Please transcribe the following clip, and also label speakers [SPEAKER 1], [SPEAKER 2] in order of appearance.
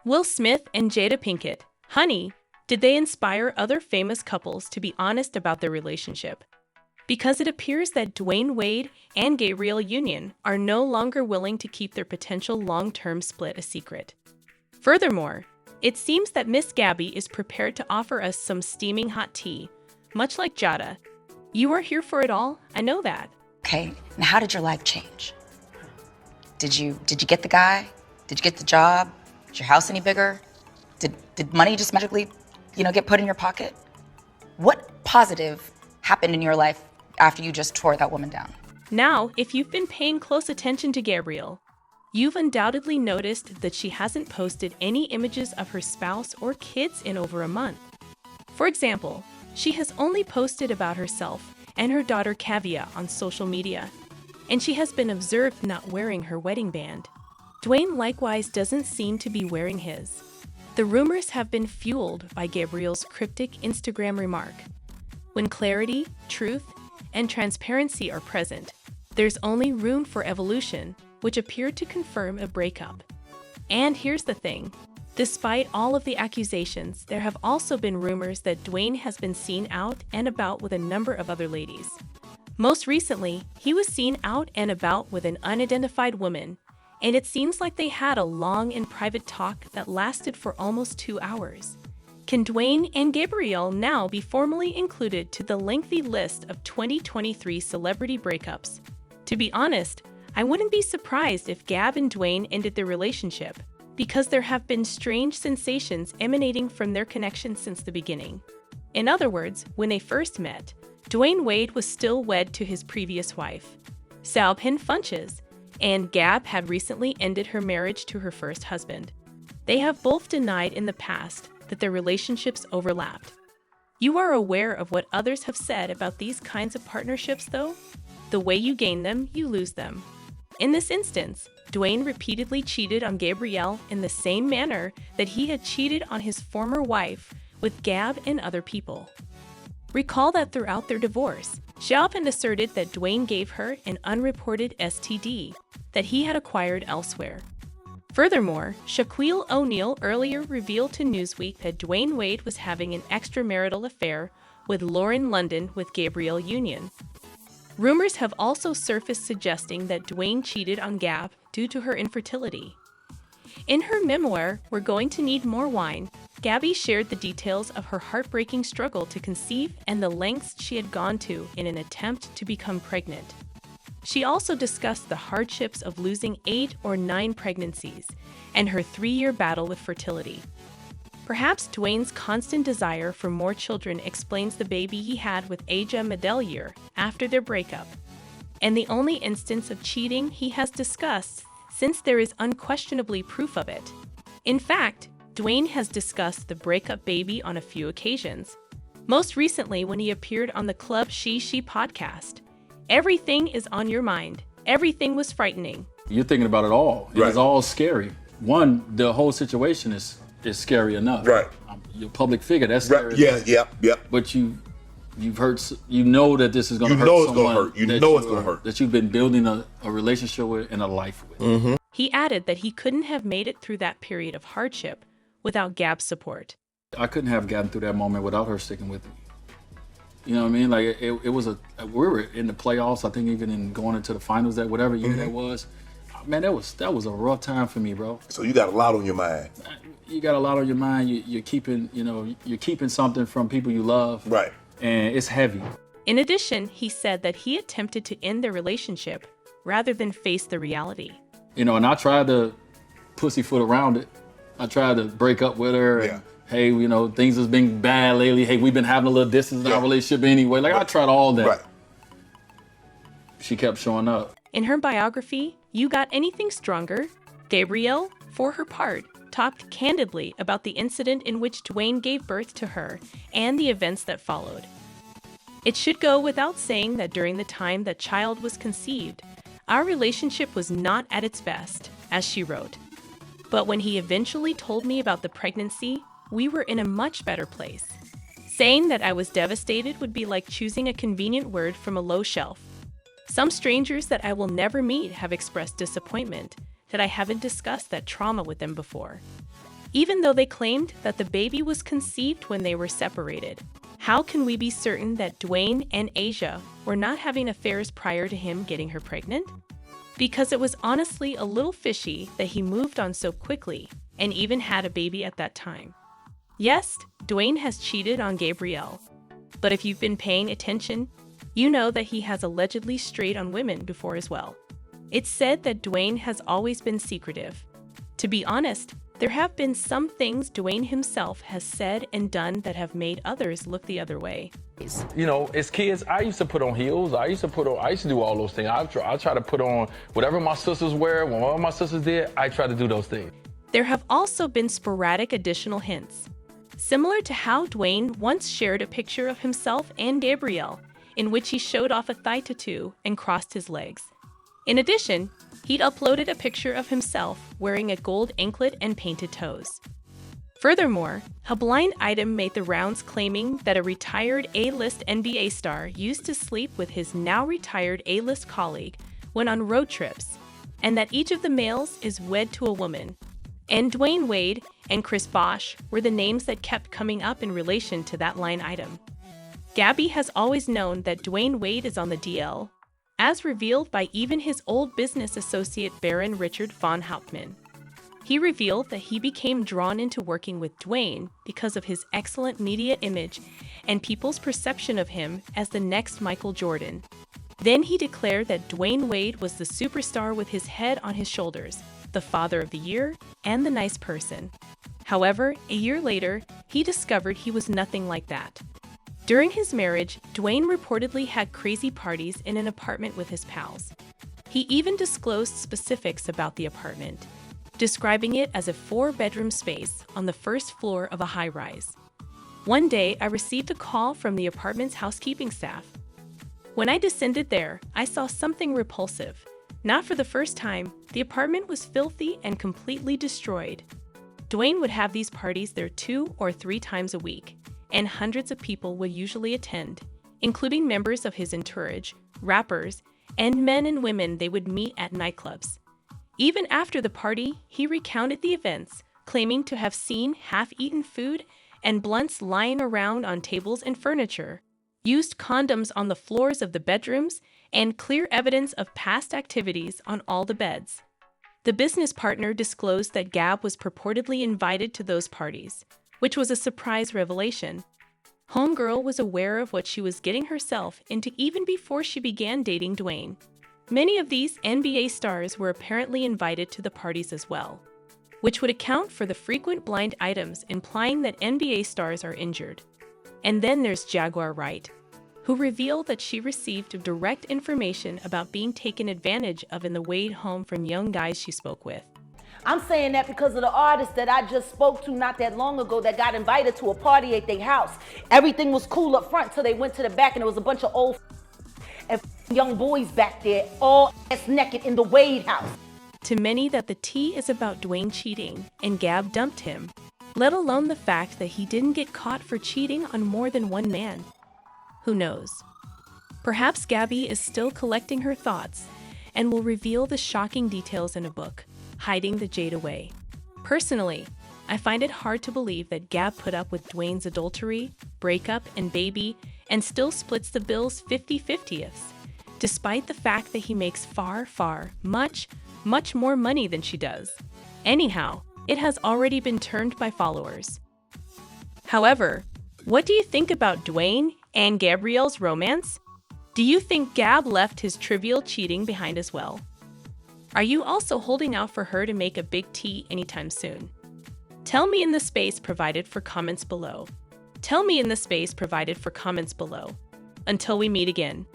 [SPEAKER 1] Will Smith and Jada Pinkett, honey, did they inspire other famous couples to be honest about their relationship? Because it appears that Dwayne Wade and Gabrielle Union are no longer willing to keep their potential long-term split a secret. Furthermore, it seems that Miss Gabby is prepared to offer us some steaming hot tea, much like Jada. You are here for it all, I know that.
[SPEAKER 2] Okay, and how did your life change? Did you get the guy? Did you get the job? Is your house any bigger? Did money just magically, get put in your pocket? What positive happened in your life after you just tore that woman down?
[SPEAKER 1] Now, if you've been paying close attention to Gabrielle, you've undoubtedly noticed that she hasn't posted any images of her spouse or kids in over a month. For example, she has only posted about herself and her daughter Kavia on social media, and she has been observed not wearing her wedding band. Dwayne likewise doesn't seem to be wearing his. The rumors have been fueled by Gabrielle's cryptic Instagram remark. When clarity, truth, and transparency are present, there's only room for evolution, which appeared to confirm a breakup. And here's the thing. Despite all of the accusations, there have also been rumors that Dwayne has been seen out and about with a number of other ladies. Most recently, he was seen out and about with an unidentified woman, and it seems like they had a long and private talk that lasted for almost 2 hours. Can Dwayne and Gabrielle now be formally included to the lengthy list of 2023 celebrity breakups? To be honest, I wouldn't be surprised if Gab and Dwayne ended their relationship, because there have been strange sensations emanating from their connection since the beginning. In other words, when they first met, Dwayne Wade was still wed to his previous wife, Salbhin Funches, and Gab had recently ended her marriage to her first husband. They have both denied in the past that their relationships overlapped. You are aware of what others have said about these kinds of partnerships, though? The way you gain them, you lose them. In this instance, Dwayne repeatedly cheated on Gabrielle in the same manner that he had cheated on his former wife with Gab and other people. Recall that throughout their divorce, Salbhin asserted that Dwayne gave her an unreported STD that he had acquired elsewhere. Furthermore, Shaquille O'Neal earlier revealed to Newsweek that Dwayne Wade was having an extramarital affair with Lauren London with Gabrielle Union. Rumors have also surfaced suggesting that Dwayne cheated on Gab due to her infertility. In her memoir, We're Going to Need More Wine, Gabby shared the details of her heartbreaking struggle to conceive and the lengths she had gone to in an attempt to become pregnant. She also discussed the hardships of losing 8 or 9 pregnancies and her 3-year battle with fertility. Perhaps Dwayne's constant desire for more children explains the baby he had with Aja Medelier after their breakup, and the only instance of cheating he has discussed since there is unquestionably proof of it. In fact, Dwayne has discussed the breakup baby on a few occasions, most recently when he appeared on the Club She podcast. Everything is on your mind. Everything was frightening.
[SPEAKER 3] You're thinking about it all.
[SPEAKER 4] Right.
[SPEAKER 3] It's all scary. One, the whole situation is scary enough.
[SPEAKER 4] Right.
[SPEAKER 3] You're a public figure. That's scary.
[SPEAKER 4] Right. Yeah.
[SPEAKER 3] But you've hurt. You know that this is going to hurt
[SPEAKER 4] it's
[SPEAKER 3] someone.
[SPEAKER 4] Gonna hurt. You know it's going to hurt.
[SPEAKER 3] That you've been building a relationship with and a life with.
[SPEAKER 4] Mm-hmm.
[SPEAKER 1] He added that he couldn't have made it through that period of hardship without Gab's support.
[SPEAKER 3] I couldn't have gotten through that moment without her sticking with me. You know what I mean? Like it was we were in the playoffs. I think even in going into the finals, that whatever year that was, man, that was a rough time for me, bro.
[SPEAKER 4] So you got a lot on your mind.
[SPEAKER 3] You got a lot on your mind. You're keeping something from people you love.
[SPEAKER 4] Right.
[SPEAKER 3] And it's heavy.
[SPEAKER 1] In addition, he said that he attempted to end their relationship rather than face the reality.
[SPEAKER 3] And I tried to pussyfoot around it. I tried to break up with her.
[SPEAKER 4] Yeah.
[SPEAKER 3] And, hey, things has been bad lately. Hey, we've been having a little distance in our relationship anyway. Like, I tried all that.
[SPEAKER 4] Right.
[SPEAKER 3] She kept showing up.
[SPEAKER 1] In her biography, You Got Anything Stronger? Gabrielle, for her part, talked candidly about the incident in which Dwayne gave birth to her and the events that followed. It should go without saying that during the time that child was conceived, our relationship was not at its best, as she wrote. But when he eventually told me about the pregnancy, we were in a much better place. Saying that I was devastated would be like choosing a convenient word from a low shelf. Some strangers that I will never meet have expressed disappointment that I haven't discussed that trauma with them before. even though they claimed that the baby was conceived when they were separated. How can we be certain that Dwayne and Asia were not having affairs prior to him getting her pregnant? Because it was honestly a little fishy that he moved on so quickly and even had a baby at that time. Yes, Dwayne has cheated on Gabrielle, but if you've been paying attention, you know that he has allegedly strayed on women before as well. It's said that Dwayne has always been secretive. To be honest, there have been some things Dwayne himself has said and done that have made others look the other way.
[SPEAKER 5] You know, as kids, I used to put on heels. I used to do all those things. I try to put on whatever my sisters wear. When all my sisters did, I try to do those things.
[SPEAKER 1] There have also been sporadic additional hints, similar to how Dwayne once shared a picture of himself and Gabrielle, in which he showed off a thigh tattoo and crossed his legs. In addition, he'd uploaded a picture of himself wearing a gold anklet and painted toes. Furthermore, a blind item made the rounds claiming that a retired A-list NBA star used to sleep with his now retired A-list colleague when on road trips, and that each of the males is wed to a woman. And Dwayne Wade and Chris Bosh were the names that kept coming up in relation to that line item. Gabby has always known that Dwayne Wade is on the DL, as revealed by even his old business associate Baron Richard von Hauptmann. He revealed that he became drawn into working with Dwayne because of his excellent media image and people's perception of him as the next Michael Jordan. Then he declared that Dwayne Wade was the superstar with his head on his shoulders, the father of the year, and the nice person. However, a year later, he discovered he was nothing like that. During his marriage, Dwayne reportedly had crazy parties in an apartment with his pals. He even disclosed specifics about the apartment, describing it as a 4-bedroom space on the first floor of a high-rise. One day, I received a call from the apartment's housekeeping staff. When I descended there, I saw something repulsive. Not for the first time, the apartment was filthy and completely destroyed. Dwayne would have these parties there 2 or 3 times a week, and hundreds of people would usually attend, including members of his entourage, rappers, and men and women they would meet at nightclubs. Even after the party, he recounted the events, claiming to have seen half-eaten food and blunts lying around on tables and furniture, used condoms on the floors of the bedrooms, and clear evidence of past activities on all the beds. The business partner disclosed that Gab was purportedly invited to those parties, which was a surprise revelation. Homegirl was aware of what she was getting herself into even before she began dating Dwayne. Many of these NBA stars were apparently invited to the parties as well, which would account for the frequent blind items implying that NBA stars are injured. And then there's Jaguar Wright, who revealed that she received direct information about being taken advantage of in the Wade home from young guys she spoke with.
[SPEAKER 6] I'm saying that because of the artist that I just spoke to not that long ago that got invited to a party at their house. Everything was cool up front till they went to the back and there was a bunch of old and young boys back there, all ass naked in the Wade house.
[SPEAKER 1] To many that the tea is about Dwayne cheating and Gab dumped him, let alone the fact that he didn't get caught for cheating on more than one man. Who knows? Perhaps Gabby is still collecting her thoughts and will reveal the shocking details in a book, Hiding the Jade Away. Personally, I find it hard to believe that Gab put up with Dwayne's adultery, breakup, and baby and still splits the bills 50-50, despite the fact that he makes much more money than she does. Anyhow, it has already been turned by followers. However, what do you think about Dwayne and Gabrielle's romance? Do you think Gab left his trivial cheating behind as well? Are you also holding out for her to make a big T anytime soon? Tell me in the space provided for comments below. Until we meet again.